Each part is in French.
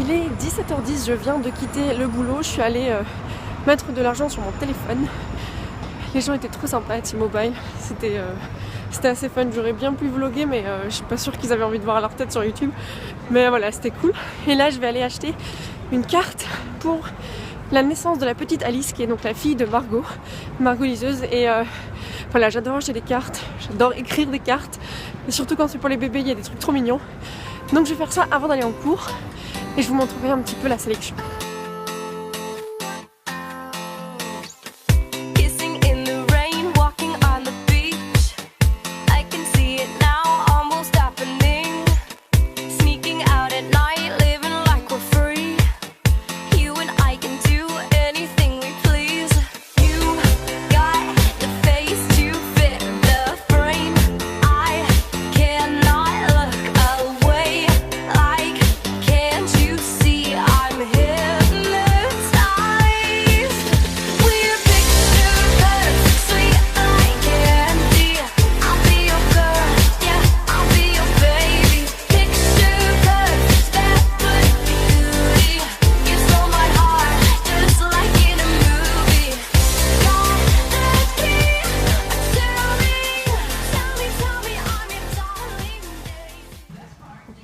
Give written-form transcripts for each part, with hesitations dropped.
Il est 17h10, je viens de quitter le boulot, je suis allée mettre de l'argent sur mon téléphone. Les gens étaient trop sympas à T-Mobile, c'était assez fun, j'aurais bien pu vlogger mais je suis pas sûre qu'ils avaient envie de voir leur tête sur YouTube. Mais voilà, c'était cool. Et là je vais aller acheter une carte pour la naissance de la petite Alice qui est donc la fille de Margot liseuse. Et voilà, j'adore acheter des cartes, j'adore écrire des cartes. Et surtout quand c'est pour les bébés, il y a des trucs trop mignons. Donc je vais faire ça avant d'aller en cours. Et je vous montrerai un petit peu la sélection.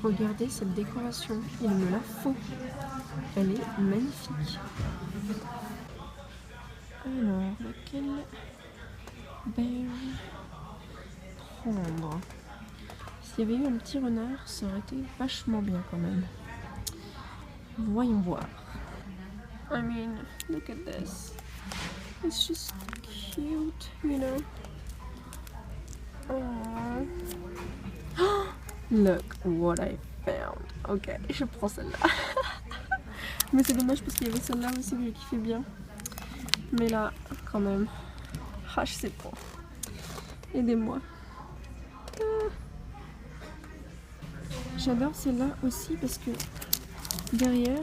Regardez cette décoration, il me la faut. Elle est magnifique. Alors, laquelle berge prendre? S'il y avait eu un petit renard, ça aurait été vachement bien quand même. Voyons voir. I mean, look at this. It's just cute, you know. Look what I found. Ok, je prends celle-là. Mais c'est dommage parce qu'il y avait celle-là aussi que je kiffais bien. Mais là, quand même. Ah, je sais pas. Aidez-moi. J'adore celle-là aussi parce que derrière...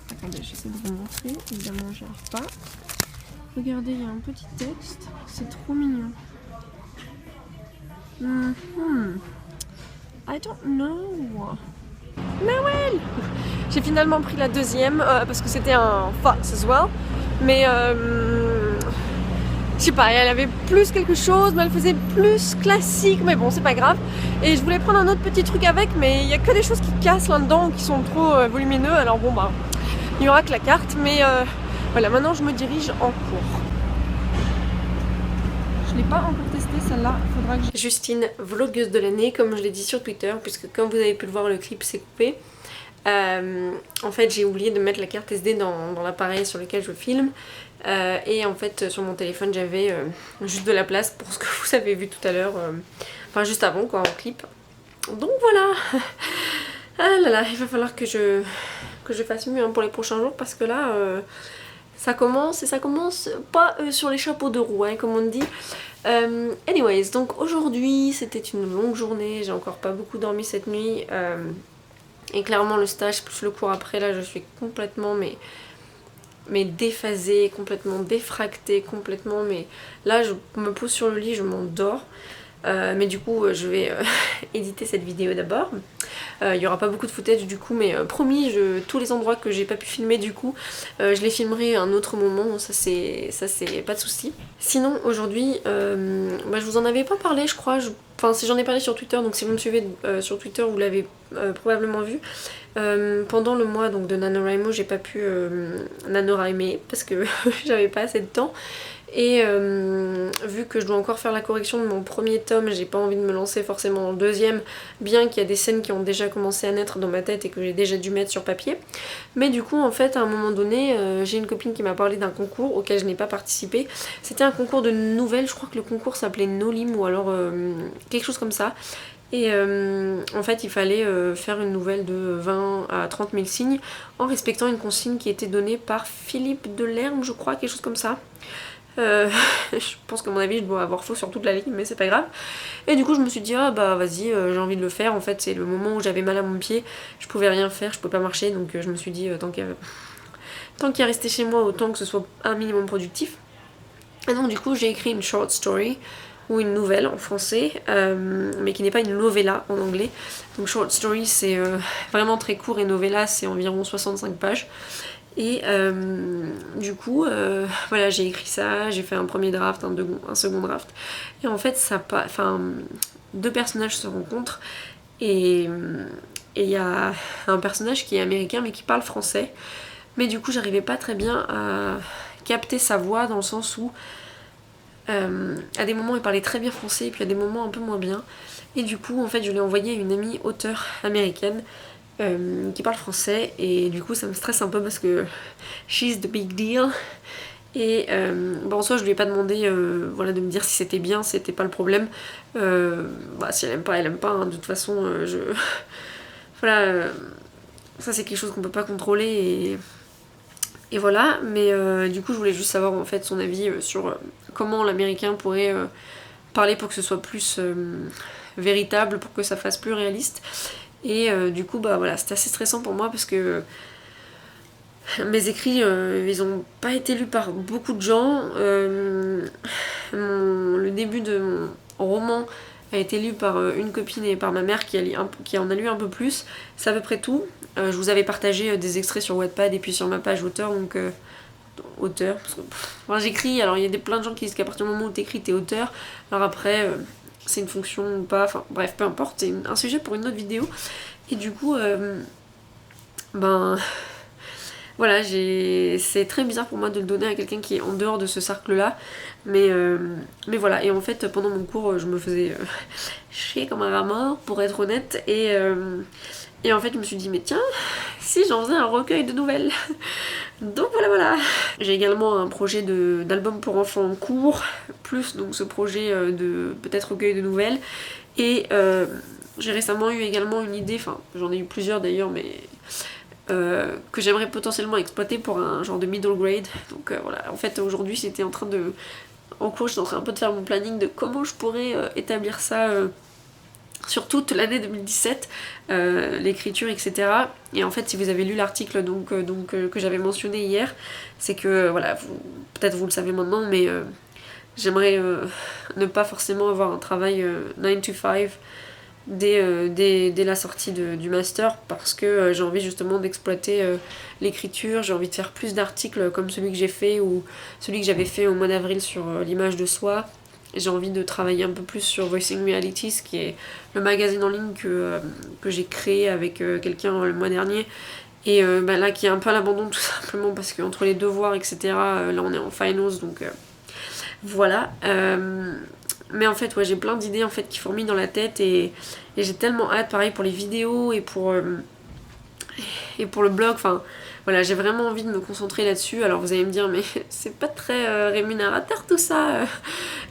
Attendez, j'essaie de vous montrer. Évidemment, j'y arrive pas. Regardez, il y a un petit texte. C'est trop mignon. I don't know. Noël! J'ai finalement pris la deuxième parce que c'était un Fox as well. Mais je sais pas, elle avait plus quelque chose, mais elle faisait plus classique. Mais bon, c'est pas grave. Et je voulais prendre un autre petit truc avec, mais il y a que des choses qui cassent là-dedans, qui sont trop volumineux. Alors bon, bah, il n'y aura que la carte. Mais voilà, maintenant je me dirige en cours. Je l'ai pas encore testé celle-là, faudra que Justine, vlogueuse de l'année, comme je l'ai dit sur Twitter, puisque comme vous avez pu le voir, le clip s'est coupé. En fait, j'ai oublié de mettre la carte SD dans l'appareil sur lequel je filme. Et en fait, sur mon téléphone, j'avais juste de la place pour ce que vous avez vu tout à l'heure. Enfin, juste avant, quoi, en clip. Donc voilà. Ah là là, il va falloir que je fasse mieux hein, pour les prochains jours, parce que là... ça commence et ça commence pas sur les chapeaux de roue, hein, comme on dit. Anyways, donc aujourd'hui c'était une longue journée, j'ai encore pas beaucoup dormi cette nuit. Et clairement le stage plus le cours après, là je suis complètement mais déphasée, complètement défractée, complètement. Mais là je me pose sur le lit, je m'endors. Mais du coup je vais éditer cette vidéo d'abord. Il n'y aura pas beaucoup de footage du coup, mais promis, tous les endroits que j'ai pas pu filmer du coup, je les filmerai à un autre moment, ça c'est pas de souci. Sinon aujourd'hui, bah, je vous en avais pas parlé je crois, enfin si j'en ai parlé sur Twitter, donc si vous me suivez sur Twitter vous l'avez probablement vu. Pendant le mois donc, de NaNoWriMo, j'ai pas pu NaNoWrimer parce que j'avais pas assez de temps. Et vu que je dois encore faire la correction de mon premier tome, j'ai pas envie de me lancer forcément dans le deuxième, bien qu'il y a des scènes qui ont déjà commencé à naître dans ma tête et que j'ai déjà dû mettre sur papier. Mais du coup en fait à un moment donné, j'ai une copine qui m'a parlé d'un concours auquel je n'ai pas participé. C'était un concours de nouvelles, je crois que le concours s'appelait Nolim ou alors quelque chose comme ça. Et en fait il fallait faire une nouvelle de 20 à 30 000 signes en respectant une consigne qui était donnée par Philippe Delerme, je crois, quelque chose comme ça. Je pense qu'à mon avis je dois avoir faux sur toute la ligne, mais c'est pas grave. Et du coup je me suis dit ah bah vas-y, j'ai envie de le faire. En fait c'est le moment où j'avais mal à mon pied, je pouvais rien faire, je pouvais pas marcher, donc je me suis dit tant qu'à rester chez moi, autant que ce soit un minimum productif. Et donc du coup j'ai écrit une short story ou une nouvelle en français, mais qui n'est pas une novella en anglais. Donc short story c'est vraiment très court et novella c'est environ 65 pages. Et du coup, voilà, j'ai écrit ça, j'ai fait un premier draft, un second draft. Et en fait, deux personnages se rencontrent et il y a un personnage qui est américain mais qui parle français. Mais du coup, j'arrivais pas très bien à capter sa voix dans le sens où à des moments il parlait très bien français et puis à des moments un peu moins bien. Et du coup, en fait, je l'ai envoyé à une amie auteure américaine qui parle français et du coup ça me stresse un peu parce que she's the big deal et en soi je lui ai pas demandé voilà, de me dire si c'était bien, c'était pas le problème, si elle aime pas elle aime pas, hein. De toute façon voilà, ça c'est quelque chose qu'on peut pas contrôler et voilà, mais du coup je voulais juste savoir en fait son avis sur comment l'américain pourrait parler pour que ce soit plus véritable, pour que ça fasse plus réaliste. Et du coup bah voilà, c'était assez stressant pour moi parce que mes écrits ils ont pas été lus par beaucoup de gens. Le début de mon roman a été lu par une copine et par ma mère qui en a lu un peu plus. C'est à peu près tout. Je vous avais partagé des extraits sur Wattpad et puis sur ma page auteur, donc auteur, parce que j'écris, alors il y a plein de gens qui disent qu'à partir du moment où t'écris t'es auteur, alors après c'est une fonction ou pas, enfin bref, peu importe, c'est un sujet pour une autre vidéo. Et du coup, voilà, c'est très bizarre pour moi de le donner à quelqu'un qui est en dehors de ce cercle-là, mais voilà. Et en fait, pendant mon cours, je me faisais chier comme un rat mort, pour être honnête, et en fait, je me suis dit, mais tiens, si j'en faisais un recueil de nouvelles. Donc voilà. J'ai également un projet d'album pour enfants en cours, plus donc ce projet de peut-être recueil de nouvelles. Et j'ai récemment eu également une idée, enfin j'en ai eu plusieurs d'ailleurs, mais que j'aimerais potentiellement exploiter pour un genre de middle grade. Donc voilà, en fait aujourd'hui j'étais en train de... En cours j'étais en train un peu de faire mon planning de comment je pourrais établir ça sur toute l'année 2017, l'écriture, etc. Et en fait, si vous avez lu l'article que j'avais mentionné hier, c'est que, voilà, peut-être vous le savez maintenant, mais j'aimerais ne pas forcément avoir un travail 9 to 5 dès la sortie du master, parce que j'ai envie justement d'exploiter l'écriture, j'ai envie de faire plus d'articles comme celui que j'ai fait, ou celui que j'avais fait au mois d'avril sur l'image de soi. J'ai envie de travailler un peu plus sur Voicing Realities, qui est le magazine en ligne que j'ai créé avec quelqu'un le mois dernier. Et là, qui est un peu à l'abandon tout simplement parce qu'entre les devoirs, etc., là on est en finals, donc voilà. Mais en fait, ouais, j'ai plein d'idées en fait, qui fourmillent dans la tête et j'ai tellement hâte, pareil pour les vidéos et pour le blog, enfin... Voilà, j'ai vraiment envie de me concentrer là-dessus. Alors vous allez me dire, mais c'est pas très rémunérateur tout ça.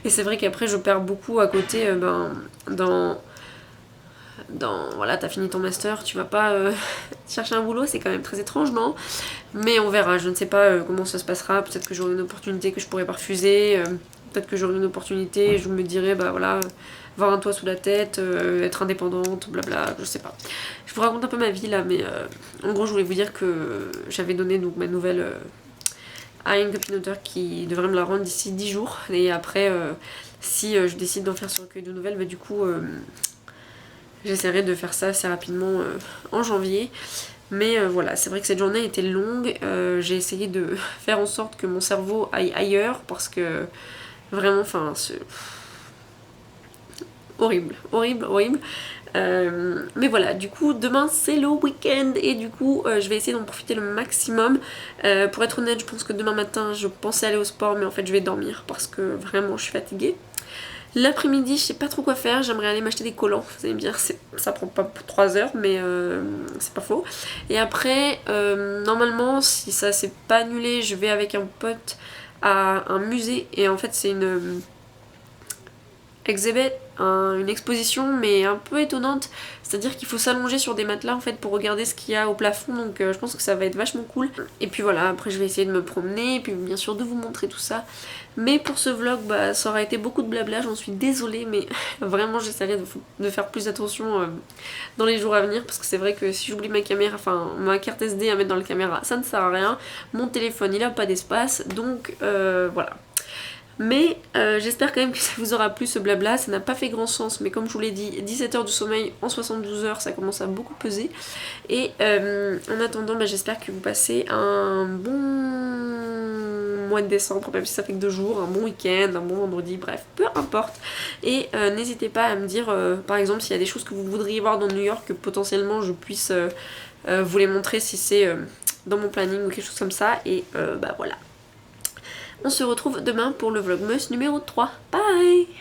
Et c'est vrai qu'après je perds beaucoup à côté voilà, t'as fini ton master, tu vas pas chercher un boulot, c'est quand même très étrange, non? Mais on verra, je ne sais pas comment ça se passera. Peut-être que j'aurai une opportunité que je pourrais pas refuser. Peut-être que j'aurai une opportunité et je me dirai, bah voilà... avoir un toit sous la tête, être indépendante, blabla, je sais pas. Je vous raconte un peu ma vie là, mais en gros je voulais vous dire que j'avais donné donc ma nouvelle à une copine auteur qui devrait me la rendre d'ici 10 jours. Et après, si je décide d'en faire ce recueil de nouvelles, bah du coup j'essaierai de faire ça assez rapidement en janvier. Mais voilà, c'est vrai que cette journée était longue, j'ai essayé de faire en sorte que mon cerveau aille ailleurs parce que vraiment, enfin... horrible. Mais voilà, du coup demain c'est le week-end et du coup je vais essayer d'en profiter le maximum. Pour être honnête, je pense que demain matin je pensais aller au sport, mais en fait je vais dormir parce que vraiment je suis fatiguée. L'après-midi je sais pas trop quoi faire, j'aimerais aller m'acheter des collants. Vous allez me dire ça prend pas 3 heures, mais c'est pas faux. Et après normalement, si ça s'est pas annulé, je vais avec un pote à un musée. Et en fait c'est une exhibit, une exposition, mais un peu étonnante, c'est-à-dire qu'il faut s'allonger sur des matelas en fait pour regarder ce qu'il y a au plafond, donc je pense que ça va être vachement cool. Et puis voilà, après je vais essayer de me promener et puis bien sûr de vous montrer tout ça. Mais pour ce vlog, bah ça aura été beaucoup de blabla, j'en suis désolée, mais vraiment j'essaierai de faire plus attention dans les jours à venir, parce que c'est vrai que si j'oublie ma caméra, enfin ma carte SD à mettre dans la caméra, ça ne sert à rien. Mon téléphone il a pas d'espace, donc voilà. Mais j'espère quand même que ça vous aura plu ce blabla, ça n'a pas fait grand sens, mais comme je vous l'ai dit, 17 heures de sommeil en 72 heures, ça commence à beaucoup peser. Et en attendant, j'espère que vous passez un bon mois de décembre, même si ça fait que 2 jours, un bon week-end, un bon vendredi, bref, peu importe. Et n'hésitez pas à me dire, par exemple, s'il y a des choses que vous voudriez voir dans New York, que potentiellement je puisse vous les montrer si c'est dans mon planning ou quelque chose comme ça. Et voilà. On se retrouve demain pour le vlogmas numéro 3. Bye!